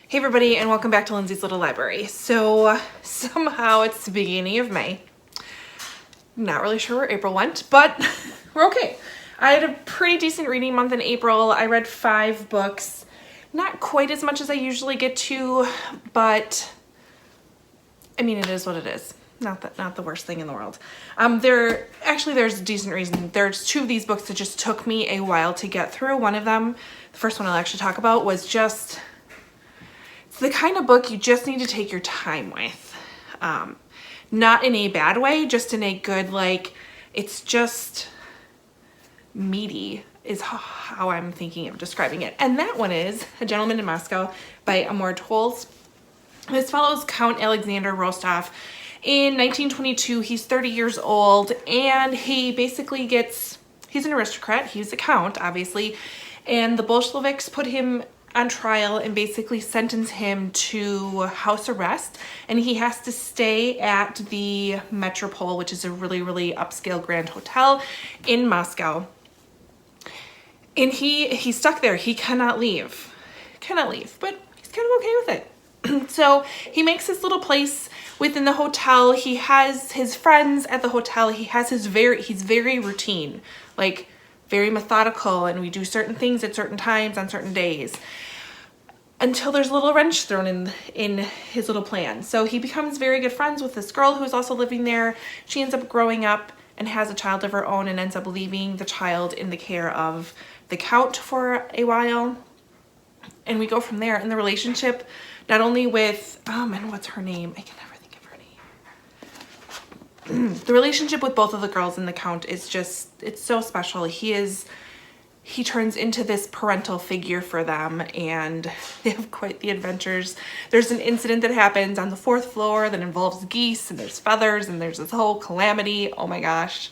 Hey everybody, and welcome back to Lindsay's Little Library. So somehow it's the beginning of May. Not really sure where April went, but we're okay. I had a pretty decent reading month in April. I read 5 books. Not quite as much as I usually get to, but I mean, it is what it is. Not the worst thing in the world. There's a decent reason. There's 2 of these books that just took me a while to get through. One of them, the first one I'll actually talk about, was just the kind of book you just need to take your time with. Not in a bad way, just in a good, like, it's just meaty is how I'm thinking of describing it. And that one is A Gentleman in Moscow by Onearmed. This follows Count Alexander Rostov. In 1922, he's 30 years old, and he basically he's an aristocrat, he's a count, obviously, and the Bolsheviks put him on trial and basically sentence him to house arrest, and he has to stay at the Metropole, which is a really, really upscale grand hotel in Moscow. And he's stuck there. He cannot leave, but he's kind of okay with it. So he makes this little place within the hotel. He has his friends at the hotel. He has he's very routine, like very methodical, and we do certain things at certain times on certain days until there's a little wrench thrown in his little plan. So he becomes very good friends with this girl who's also living there. She ends up growing up and has a child of her own and ends up leaving the child in the care of the count for a while. And we go from there. And the relationship, not only with, and what's her name? I can never think of her name. The relationship with both of the girls and the count is just, it's so special. He turns into this parental figure for them, and they have quite the adventures. There's an incident that happens on the 4th floor that involves geese, and there's feathers, and there's this whole calamity. Oh my gosh.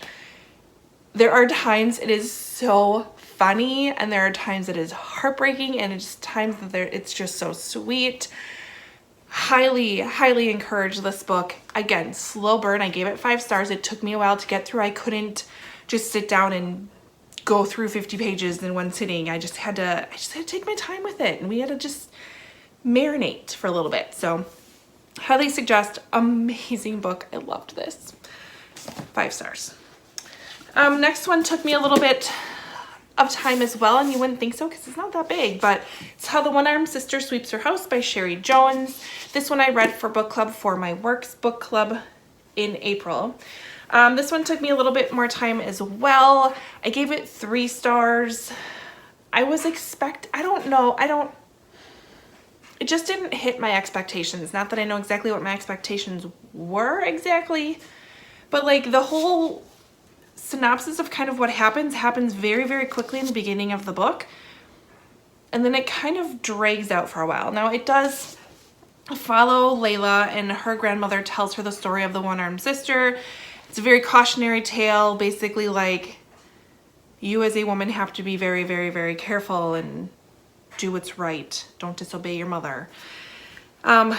There are times it is so funny, and there are times it is heartbreaking, and it's times that it's just so sweet. Highly, highly encourage this book. Again, slow burn. I gave it 5 stars. It took me a while to get through. I couldn't just sit down and go through 50 pages in one sitting. I just had to take my time with it, and we had to just marinate for a little bit. So highly suggest. Amazing book. I loved this. 5 stars. Next one took me a little bit of time as well, and you wouldn't think so because it's not that big, but it's How the One-Armed Sister Sweeps Her House by Sherry Jones. This one I read for book club for my works book club in April. This one took me a little bit more time as well. I gave it 3 stars. It just didn't hit my expectations. Not that I know exactly what my expectations were exactly, but like the whole synopsis of kind of what happens very, very quickly in the beginning of the book. And then it kind of drags out for a while. Now it does follow Layla, and her grandmother tells her the story of the one-armed sister. It's a very cautionary tale, basically like you as a woman have to be very, very, very careful and do what's right. Don't disobey your mother. And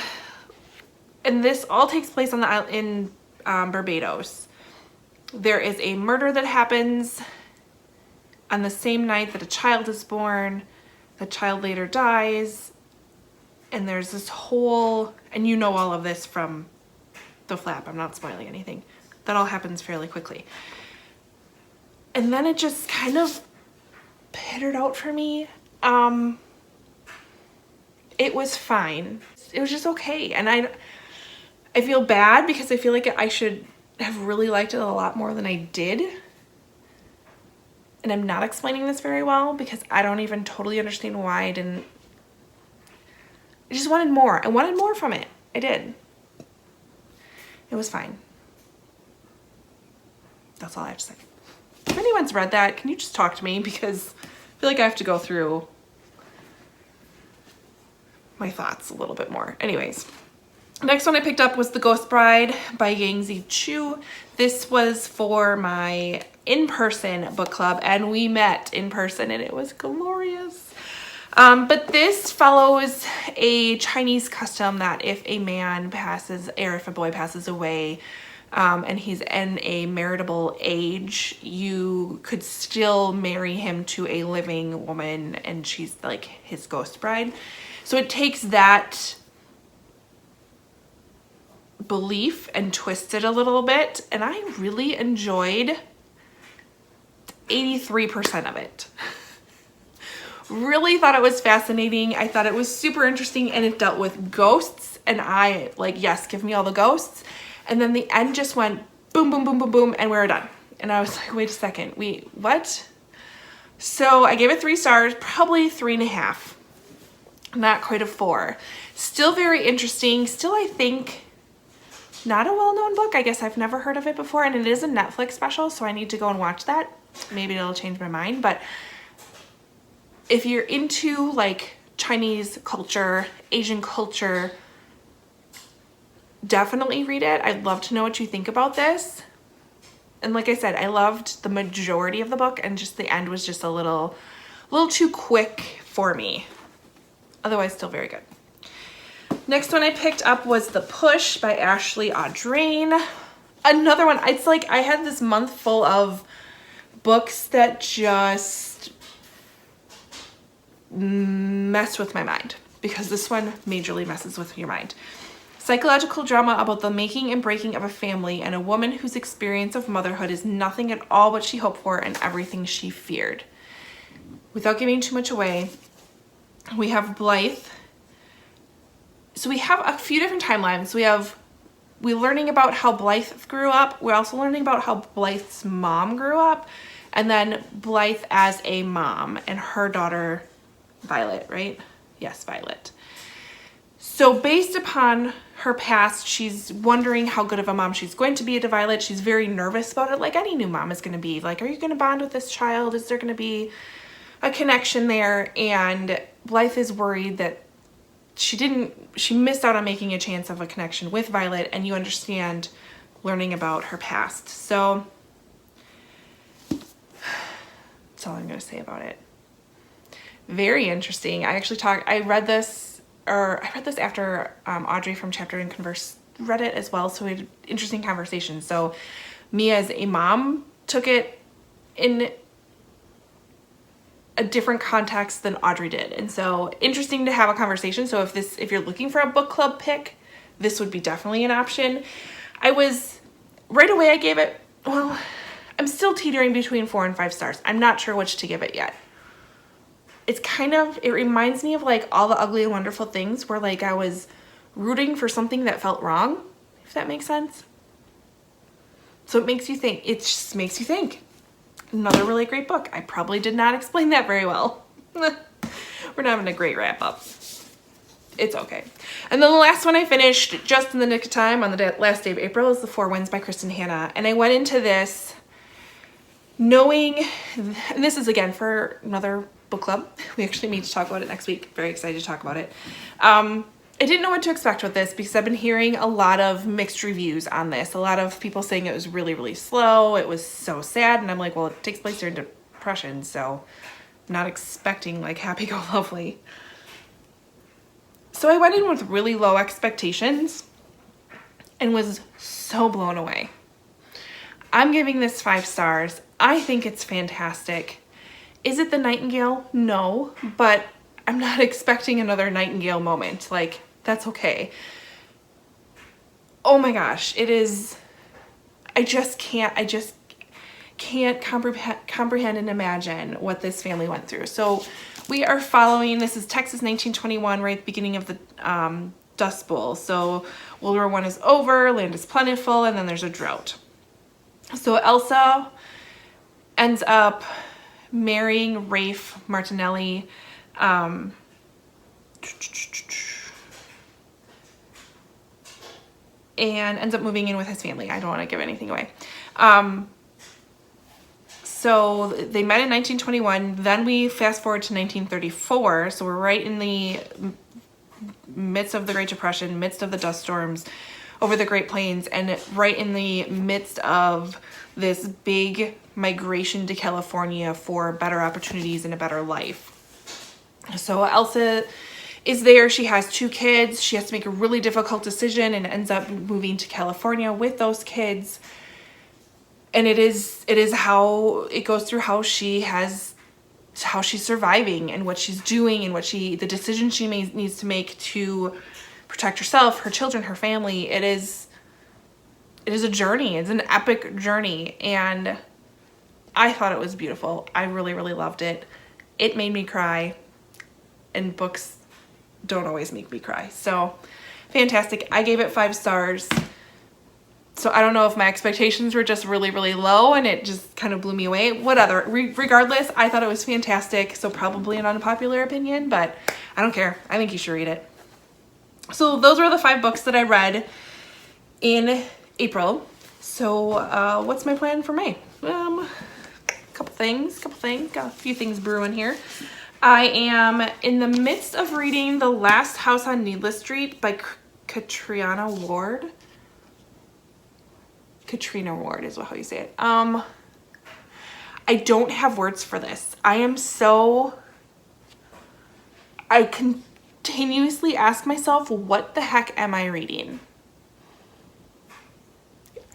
this all takes place on the island in Barbados. There is a murder that happens on the same night that a child is born. The child later dies, and there's this whole, and you know all of this from the flap. I'm not spoiling anything. That all happens fairly quickly. And then it just kind of petered out for me. It was fine. It was just okay. And I feel bad because I feel like I should have really liked it a lot more than I did. And I'm not explaining this very well because I don't even totally understand why I didn't. I just wanted more. I wanted more from it. I did. It was fine. That's all I have to say. If anyone's read that, can you just talk to me? Because I feel like I have to go through my thoughts a little bit more. Anyways, next one I picked up was The Ghost Bride by Yangzi Chu. This was for my in-person book club, and we met in person, and it was glorious. But this follows a Chinese custom that if a man passes, or if a boy passes away, and he's in a maritable age, you could still marry him to a living woman, and she's like his ghost bride. So it takes that belief and twists it a little bit, and I really enjoyed 83% of it. Really thought it was fascinating. I thought it was super interesting, and it dealt with ghosts, and I like, yes, give me all the ghosts. And then the end just went boom, boom, boom, boom, boom, and we're done. And I was like, wait a second, wait, what? So I gave it 3 stars, probably 3.5, not quite a 4. Still very interesting. Still, I think, not a well-known book. I guess I've never heard of it before, and it is a Netflix special, so I need to go and watch that. Maybe it'll change my mind, but if you're into like Chinese culture, Asian culture, definitely read it. I'd love to know what you think about this. And like I said, I loved the majority of the book, and just the end was just a little too quick for me. Otherwise, still very good. Next one I picked up was The Push by Ashley Audrain. Another one. It's like I had this month full of books that just mess with my mind, because this one majorly messes with your mind. Psychological drama about the making and breaking of a family and a woman whose experience of motherhood is nothing at all what she hoped for and everything she feared. Without giving too much away, we have Blythe. So we have a few different timelines. We're learning about how Blythe grew up. We're also learning about how Blythe's mom grew up, and then Blythe as a mom and her daughter Violet, right? Yes, Violet. So based upon her past, she's wondering how good of a mom she's going to be to Violet. She's very nervous about it, like any new mom is going to be. Like, are you going to bond with this child? Is there going to be a connection there? And Blythe is worried that she missed out on making a chance of a connection with Violet, and you understand learning about her past. So that's all I'm going to say about it. Very interesting. I read this after Audrey from Chapter and Converse read it as well, so we had interesting conversations. So me as a mom took it in a different context than Audrey did, and so interesting to have a conversation. So if you're looking for a book club pick, this would be definitely an option. Right away I gave it, well, I'm still teetering between 4 and 5 stars. I'm not sure which to give it yet. It reminds me of like All the Ugly and Wonderful Things, where like I was rooting for something that felt wrong, if that makes sense. So it just makes you think. Another really great book. I probably did not explain that very well. We're not having a great wrap up. It's okay. And then the last one I finished just in the nick of time on the last day of April is The Four Winds by Kristen Hanna. And I went into this knowing, and this is again for another book club. We actually meet to talk about it next week. Very excited to talk about it. I didn't know what to expect with this because I've been hearing a lot of mixed reviews on this. A lot of people saying it was really, really slow. It was so sad. And I'm like, well, it takes place during Depression, so I'm not expecting like happy-go-lovely. So I went in with really low expectations and was so blown away. I'm giving this 5 stars. I think it's fantastic. Is it the Nightingale? No, but I'm not expecting another Nightingale moment. Like, that's okay. Oh my gosh, it is, I just can't comprehend and imagine what this family went through. So we are following, this is Texas 1921, right at the beginning of the Dust Bowl. So World War I is over, land is plentiful, and then there's a drought. So Elsa ends up marrying Rafe Martinelli, and ends up moving in with his family. I don't want to give anything away. So they met in 1921. Then we fast forward to 1934. So we're right in the midst of the Great Depression, midst of the dust storms over the Great Plains, and right in the midst of this big migration to California for better opportunities and a better life. So Elsa is there. She has 2 kids. She has to make a really difficult decision and ends up moving to California with those kids. And it is how it goes through how she has how she's surviving and what she's doing and the decisions she needs to make to protect herself, her children, her family. It is a journey. It's an epic journey, and I thought it was beautiful. I really, really loved it. It made me cry, and books don't always make me cry. So fantastic. I gave it 5 stars. So I don't know if my expectations were just really, really low and it just kind of blew me away. Whatever. Regardless, I thought it was fantastic. So probably an unpopular opinion, but I don't care. I think you should read it. So those were the 5 books that I read in April. So what's my plan for May? Couple things. Got a few things brewing here. I am in the midst of reading The Last House on Needless Street by Katrina Ward. Katrina Ward is how you say it. I don't have words for this. I continuously ask myself, what the heck am I reading?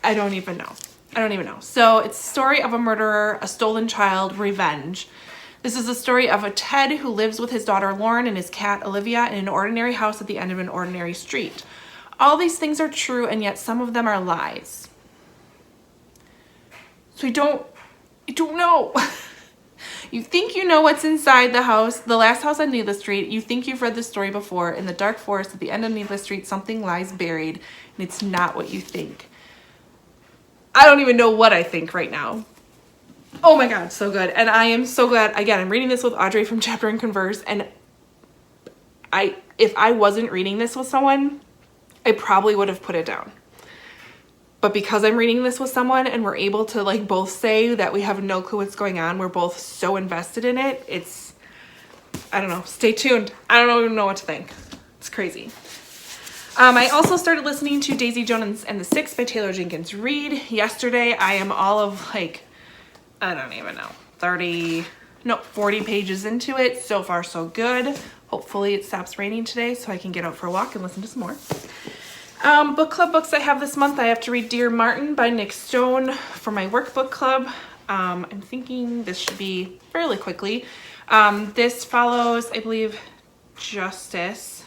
I don't even know. So it's the story of a murderer, a stolen child, revenge. This is the story of a Ted who lives with his daughter Lauren and his cat Olivia in an ordinary house at the end of an ordinary street. All these things are true, and yet some of them are lies. So I don't know. You think you know what's inside the house, the last house on Needless Street. You think you've read this story before. In the dark forest at the end of Needless Street, something lies buried, and it's not what you think. I don't even know what I think right now. Oh my God, so good. And I am so glad. Again, I'm reading this with Audrey from Chapter and Converse, and if I wasn't reading this with someone, I probably would have put it down. But because I'm reading this with someone and we're able to like both say that we have no clue what's going on, we're both so invested in it, it's, I don't know, stay tuned. I don't even know what to think. It's crazy. I also started listening to Daisy Jones and the Six by Taylor Jenkins Reid yesterday. I am all of like, I don't even know, 40 pages into it. So far, so good. Hopefully it stops raining today so I can get out for a walk and listen to some more. Book club books I have this month. I have to read Dear Martin by Nick Stone for my workbook club. I'm thinking this should be fairly quickly. This follows, I believe, Justice.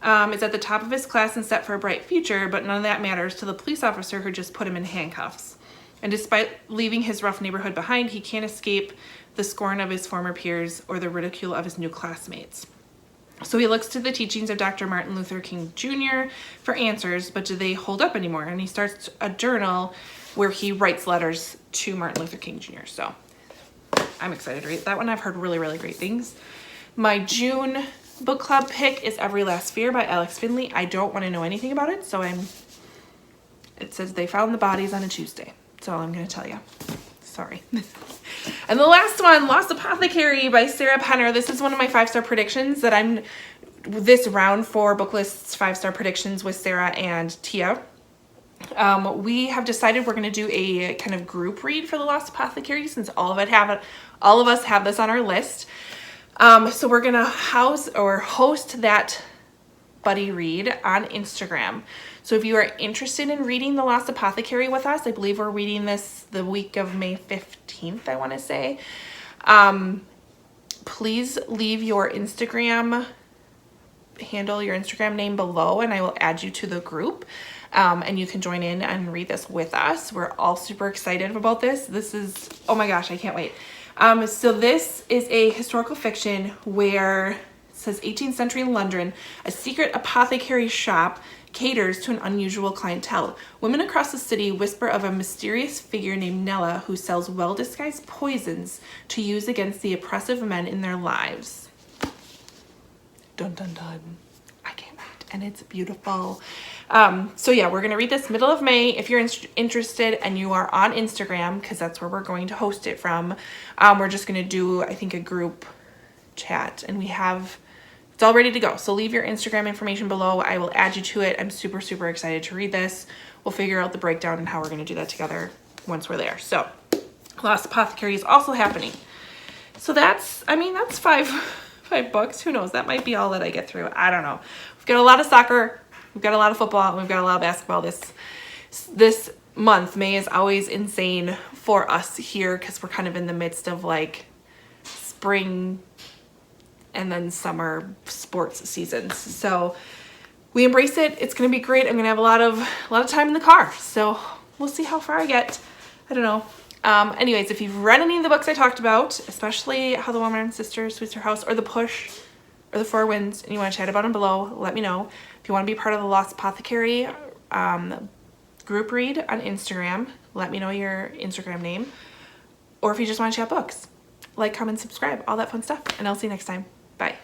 Is at the top of his class and set for a bright future, but none of that matters to the police officer who just put him in handcuffs. And despite leaving his rough neighborhood behind, he can't escape the scorn of his former peers or the ridicule of his new classmates. So he looks to the teachings of Dr. Martin Luther King Jr. for answers, but do they hold up anymore? And he starts a journal where he writes letters to Martin Luther King Jr. So I'm excited to read that one. I've heard really, really great things. My June book club pick is Every Last Fear by Alex Finley. I don't want to know anything about it, so it says they found the bodies on a Tuesday. That's all I'm going to tell you. Sorry. And the last one, Lost Apothecary by Sarah Penner. This is one of my 5-star predictions that I'm this round for Booklist's 5-star predictions with Sarah and Tia. We have decided we're going to do a kind of group read for the Lost Apothecary since all of us have this on our list. So we're going to host that buddy read on Instagram. So if you are interested in reading The Lost Apothecary with us, I believe we're reading this the week of May 15th, I want to say. Please leave your Instagram handle, your Instagram name below, and I will add you to the group. And you can join in and read this with us. We're all super excited about this. This is, oh my gosh, I can't wait. So this is a historical fiction where it says 18th century London, a secret apothecary shop caters to an unusual clientele. Women across the city whisper of a mysterious figure named Nella who sells well-disguised poisons to use against the oppressive men in their lives. Dun dun dun. I can't wait. And it's beautiful. So yeah, we're going to read this middle of May. If you're interested and you are on Instagram, because that's where we're going to host it from, we're just going to do, I think, a group chat, and it's all ready to go. So leave your Instagram information below. I will add you to it. I'm super, super excited to read this. We'll figure out the breakdown and how we're going to do that together once we're there. So Lost Apothecary is also happening. So that's 5 books. Who knows? That might be all that I get through. I don't know. We've got a lot of soccer. We've got a lot of football. And we've got a lot of basketball this month. May is always insane for us here because we're kind of in the midst of like spring and then summer sports seasons. So we embrace it. It's gonna be great. I'm gonna have a lot of time in the car. So we'll see how far I get. I don't know. Anyways, if you've read any of the books I talked about, especially How the Onearmed Sister Sweeps Her House, or The Push, or The Four Winds, and you want to chat about them below, let me know. If you want to be part of the Lost Apothecary group read on Instagram, let me know your Instagram name. Or if you just want to chat books, like, comment, subscribe, all that fun stuff. And I'll see you next time. Bye.